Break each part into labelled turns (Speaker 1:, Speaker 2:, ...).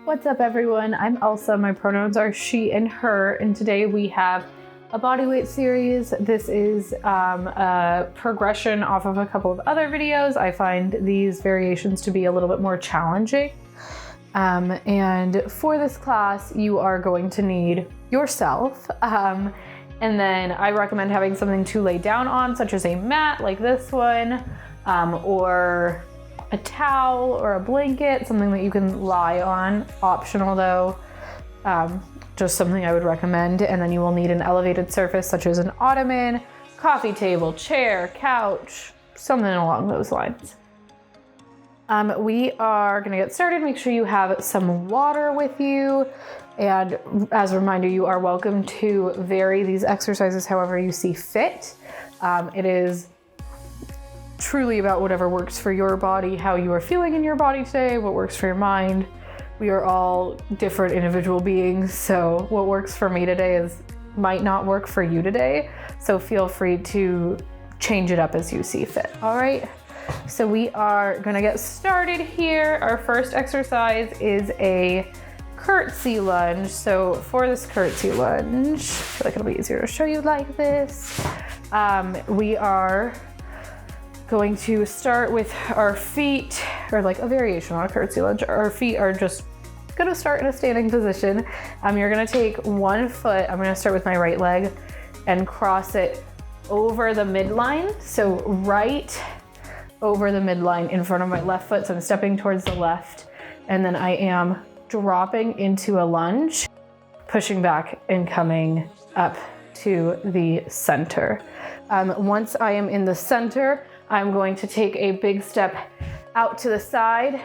Speaker 1: What's up everyone? I'm Elsa, my pronouns are she and her, and today we have a bodyweight series. This is a progression off of a couple of other videos. I find these variations to be a little bit more challenging. And for this class, you are going to need yourself. And then I recommend having something to lay down on, such as a mat like this one, or a towel or a blanket, something that you can lie on. Optional though, just something I would recommend. And then you will need an elevated surface such as an ottoman, coffee table, chair, couch, something along those lines. We are gonna get started. Make sure you have some water with you. And as a reminder, you are welcome to vary these exercises however you see fit. It is truly about whatever works for your body, how you are feeling in your body today, what works for your mind. We are all different individual beings, so what works for me today might not work for you today. So feel free to change it up as you see fit. All right, so we are gonna get started here. Our first exercise is a curtsy lunge. So for this curtsy lunge, I feel like it'll be easier to show you like this. We are going to start with our feet, or like a variation on a curtsy lunge. Our feet are just gonna start in a standing position. You're gonna take one foot, I'm gonna start with my right leg and cross it over the midline. So right over the midline in front of my left foot. So I'm stepping towards the left, and then I am dropping into a lunge, pushing back and coming up to the center. Once I am in the center, I'm going to take a big step out to the side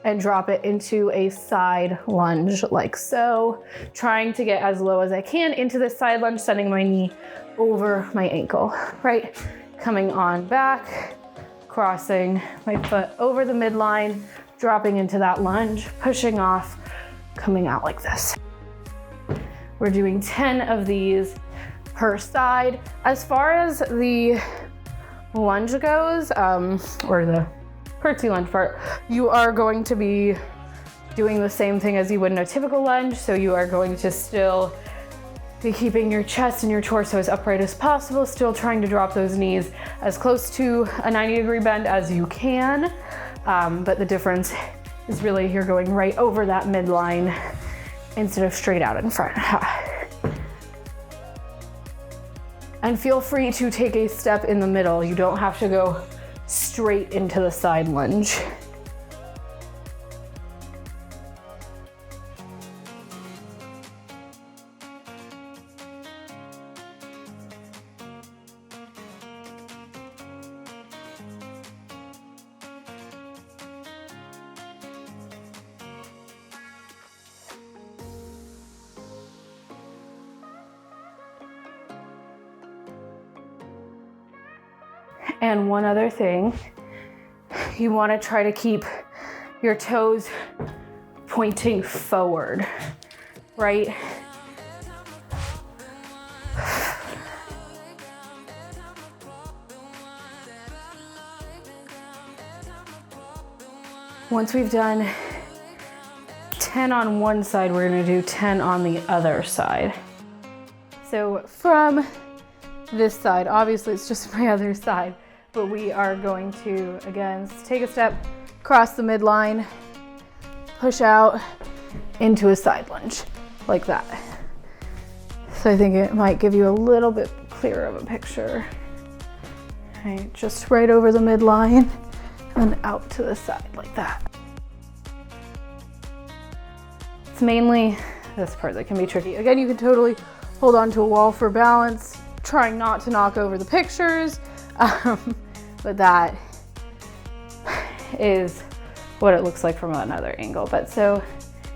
Speaker 1: and drop it into a side lunge like so, trying to get as low as I can into the side lunge, sending my knee over my ankle, right? Coming on back, crossing my foot over the midline, dropping into that lunge, pushing off, coming out like this. We're doing 10 of these per side. As far as the lunge goes, or the curtsy lunge part, you are going to be doing the same thing as you would in a typical lunge. So you are going to still be keeping your chest and your torso as upright as possible, still trying to drop those knees as close to a 90-degree bend as you can. But the difference is really you're going right over that midline instead of straight out in front. And feel free to take a step in the middle. You don't have to go straight into the side lunge. And one other thing, you want to try to keep your toes pointing forward, right? Once we've done 10 on one side, we're going to do 10 on the other side. So from this side, obviously it's just my other side, but we are going to, again, take a step, cross the midline, push out into a side lunge, like that. So I think it might give you a little bit clearer of a picture. Okay, just right over the midline and out to the side, like that. It's mainly this part that can be tricky. Again, you can totally hold on to a wall for balance, trying not to knock over the pictures, but that is what it looks like from another angle. But so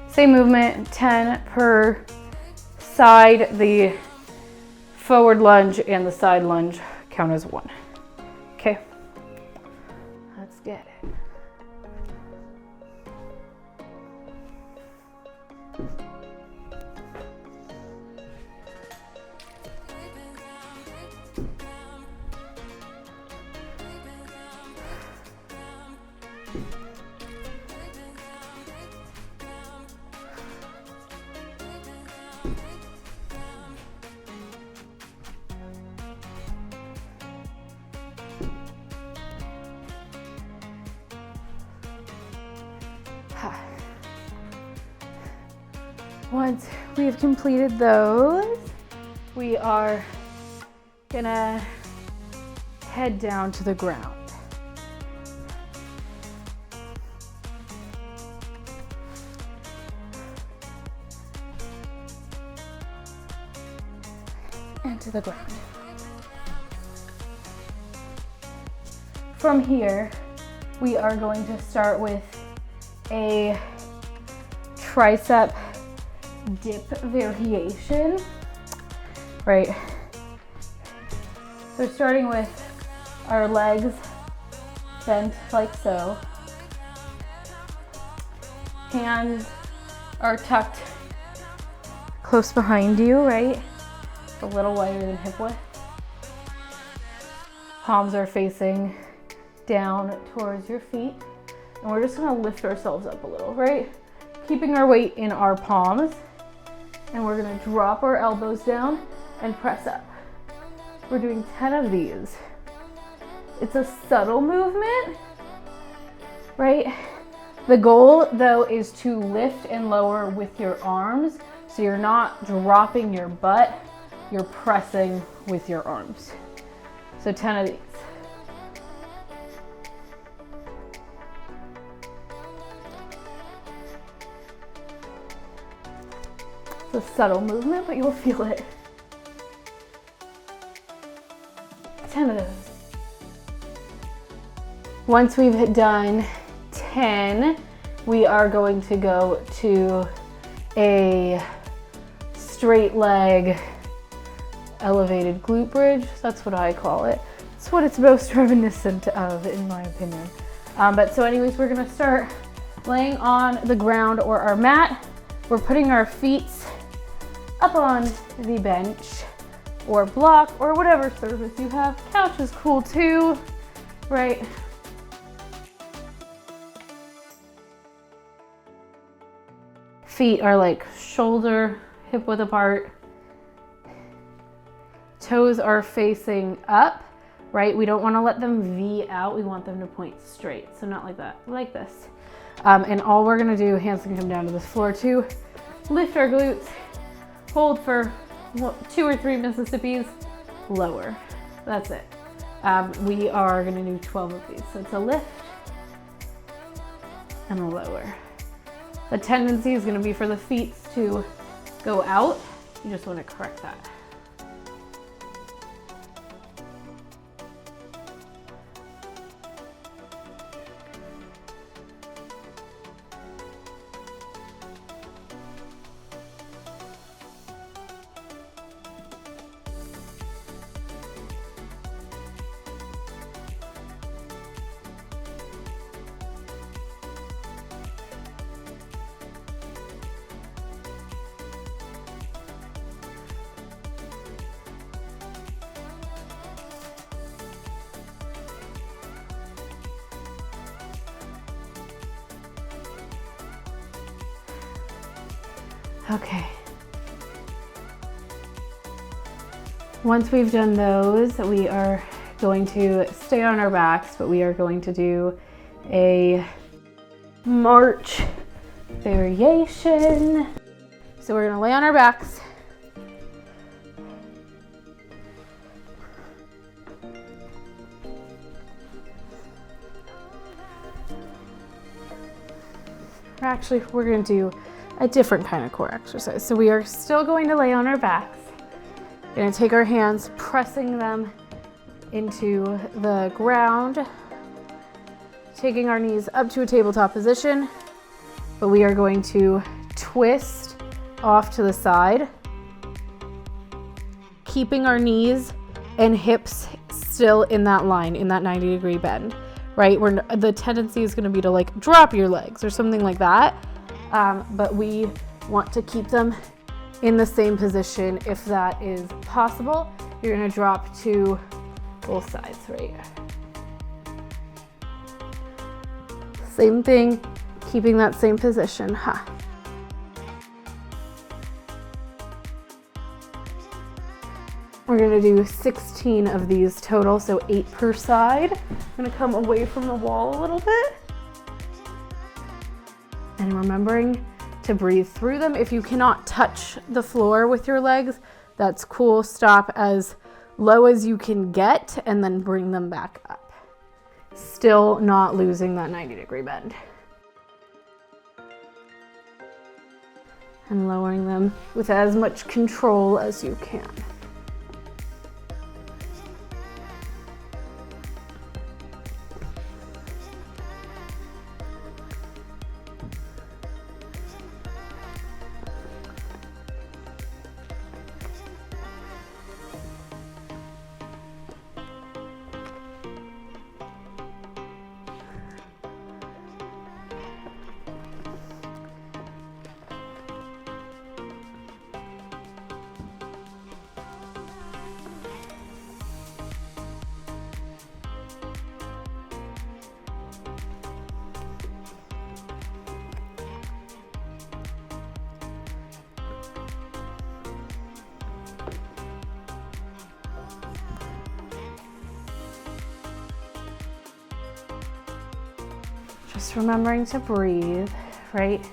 Speaker 1: same movement, 10 per side. The forward lunge and the side lunge count as one. Okay, let's get it. Once we've completed those, we are gonna head down to the ground. And to the ground. From here, we are going to start with a tricep dip variation, right? So starting with our legs bent like so. Hands are tucked close behind you, right? A little wider than hip width. Palms are facing down towards your feet. And we're just gonna lift ourselves up a little, right? Keeping our weight in our palms. And we're gonna drop our elbows down and press up. We're doing 10 of these. It's a subtle movement, right? The goal though is to lift and lower with your arms. So you're not dropping your butt, you're pressing with your arms. So 10 of these. It's a subtle movement, but you'll feel it. 10 of those. Once we've done 10, we are going to go to a straight leg elevated glute bridge. That's what I call it. It's what it's most reminiscent of, in my opinion. But so anyways, we're gonna start laying on the ground or our mat. We're putting our feet up on the bench or block or whatever surface you have. Couch is cool too, right? Feet are like shoulder, hip width apart. Toes are facing up, right? We don't want to let them V out. We want them to point straight. So not like that, like this. And all we're gonna do, hands can come down to the floor too. Lift our glutes, hold for 2 or 3 Mississippis, lower. That's it. We are gonna do 12 of these. So it's a lift and a lower. The tendency is gonna be for the feet to go out. You just wanna correct that. Okay. Once we've done those, we are going to stay on our backs, but we are going to do a march variation. So we're gonna lay on our backs. We're gonna do a different kind of core exercise. So we are still going to lay on our backs. We're gonna take our hands, pressing them into the ground, taking our knees up to a tabletop position, but we are going to twist off to the side, keeping our knees and hips still in that line, in that 90-degree bend, right? Where the tendency is gonna be to like drop your legs or something like that. But we want to keep them in the same position if that is possible. You're gonna drop to both sides, right? Same thing, keeping that same position, We're gonna do 16 of these total, so 8 per side. I'm gonna come away from the wall a little bit. And remembering to breathe through them. If you cannot touch the floor with your legs, that's cool. Stop as low as you can get and then bring them back up. Still not losing that 90-degree bend. And lowering them with as much control as you can. Just remembering to breathe, right?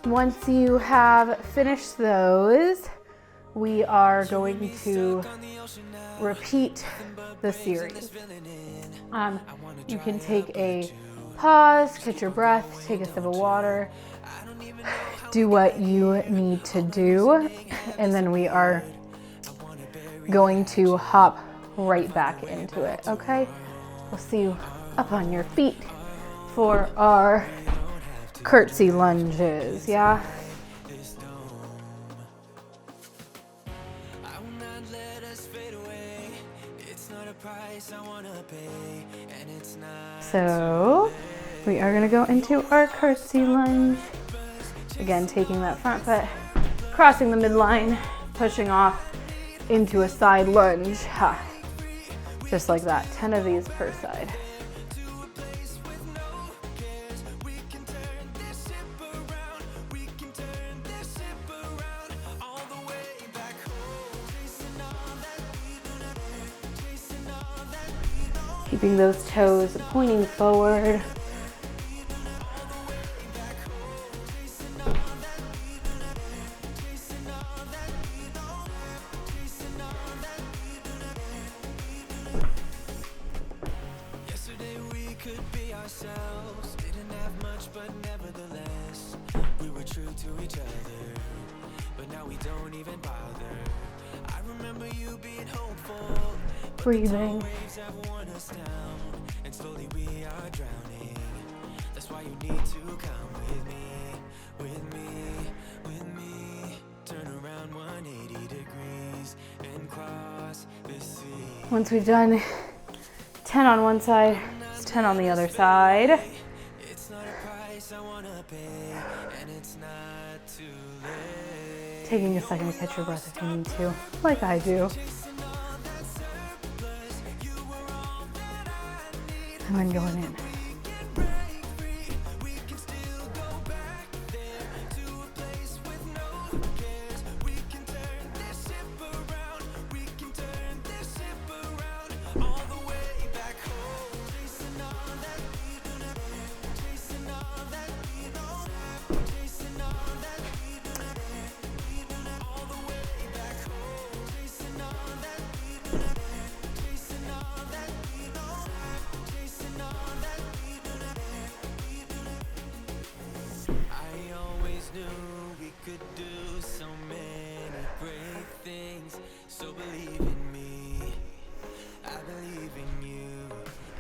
Speaker 1: Once you have finished those, we are going to repeat the series. You can take a pause, catch your breath, take a sip of water, do what you need to do, and then we are going to hop right back into it, okay? We'll see you up on your feet for our curtsy lunges, yeah? So we are gonna go into our curtsy lunge. Again, taking that front foot, crossing the midline, pushing off into a side lunge. Ha. Just like that, 10 of these per side. Keeping those toes pointing forward.
Speaker 2: Yesterday we could be ourselves, didn't have much but nevertheless we were true to each other, but now we don't even bother. I remember you being hopeful,
Speaker 1: Breathing.
Speaker 2: and slowly we are drowning. That's why you need to come with me, with me, with me. Turn around 180 degrees and cross the sea.
Speaker 1: Once we've done 10 on one side, it's 10 on the other side.
Speaker 2: It's not a price I wanna pay, and it's not too late.
Speaker 1: Taking a second to catch your breath if you need to, like I do. And then going in.
Speaker 2: So believe in me, I believe in you,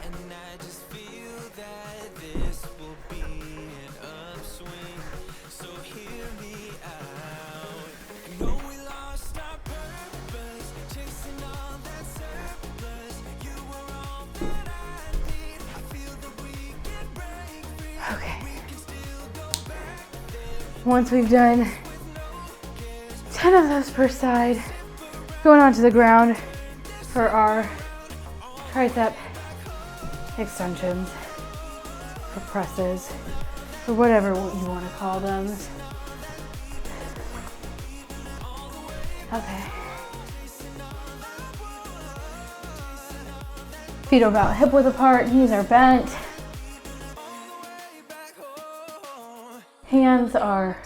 Speaker 2: and I just feel that this will be an upswing, so hear me out. I know we lost our purpose, chasing all that surplus. You were all that I need, I feel that we can break free.
Speaker 1: Okay.
Speaker 2: We can still go back there.
Speaker 1: Once we've done 10 of those per side, going onto the ground for our tricep extensions, for presses, or whatever you want to call them. Okay. Feet are about hip width apart, knees are bent. Hands are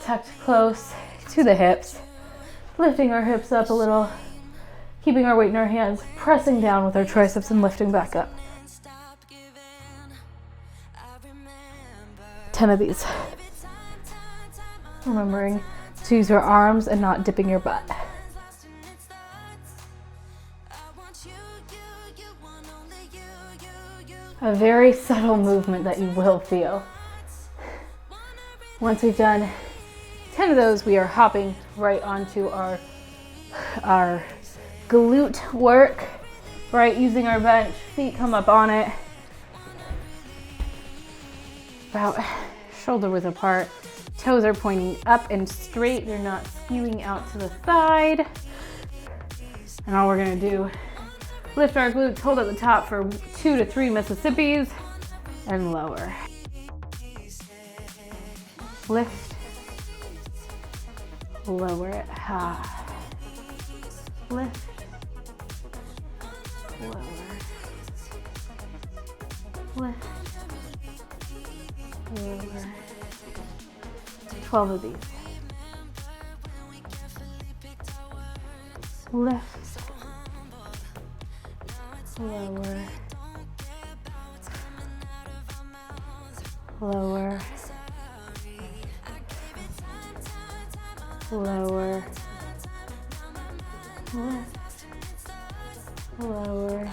Speaker 1: tucked close to the hips, lifting our hips up a little, keeping our weight in our hands, pressing down with our triceps and lifting back up. 10 of these. Remembering to use your arms and not dipping your butt. A very subtle movement that you will feel. Once we've done 10 of those, we are hopping right onto our glute work, right? Using our bench, feet come up on it, about shoulder width apart. Toes are pointing up and straight. They're not skewing out to the side. And all we're gonna do, lift our glutes, hold at the top for 2 to 3 Mississippis, and lower. Lift, lower it, ha. Lift, lower, lift, lower. 12 of these. Lift, lower, lower, lower, lift, lower,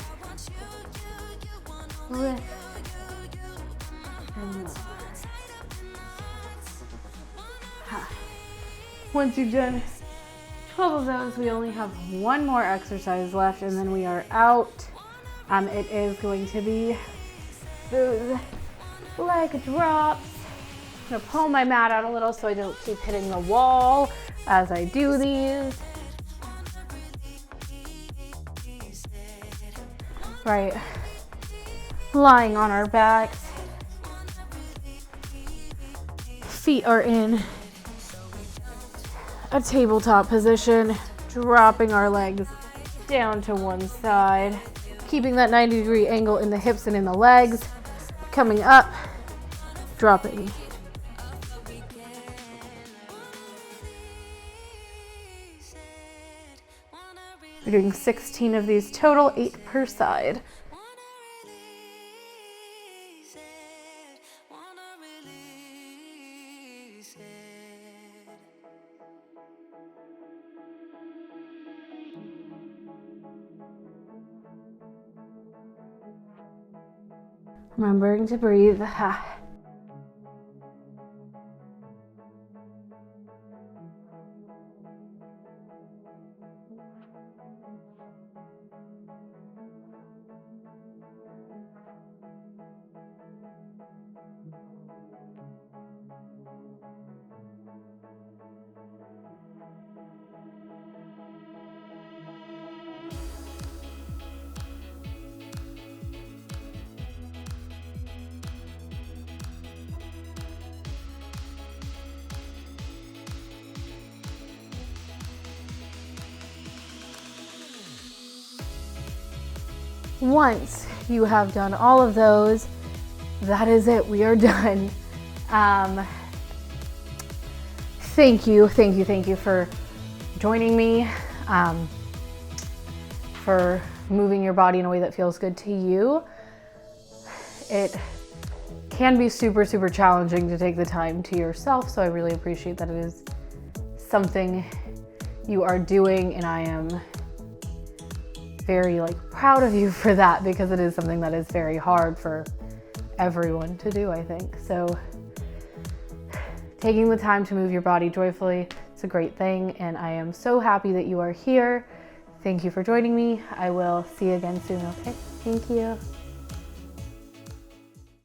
Speaker 1: lift, and lower. Ha. Once you've done 12 of those, we only have one more exercise left and then we are out. It is going to be those leg drops. I'm gonna pull my mat out a little so I don't keep hitting the wall as I do these. Right, lying on our backs. Feet are in a tabletop position, dropping our legs down to one side, keeping that 90-degree angle in the hips and in the legs, coming up, dropping. We're doing 16 of these total, 8 per side. Remembering to breathe. Once you have done all of those, that is it. We are done. Thank you for joining me, for moving your body in a way that feels good to you. It can be super, super challenging to take the time to yourself, so I really appreciate that it is something you are doing, and I am very proud of you for that, because it is something that is very hard for everyone to do, I think. So taking the time to move your body joyfully, it's a great thing, and I am so happy that you are here. Thank you for joining me. I will see you again soon, okay? Thank you.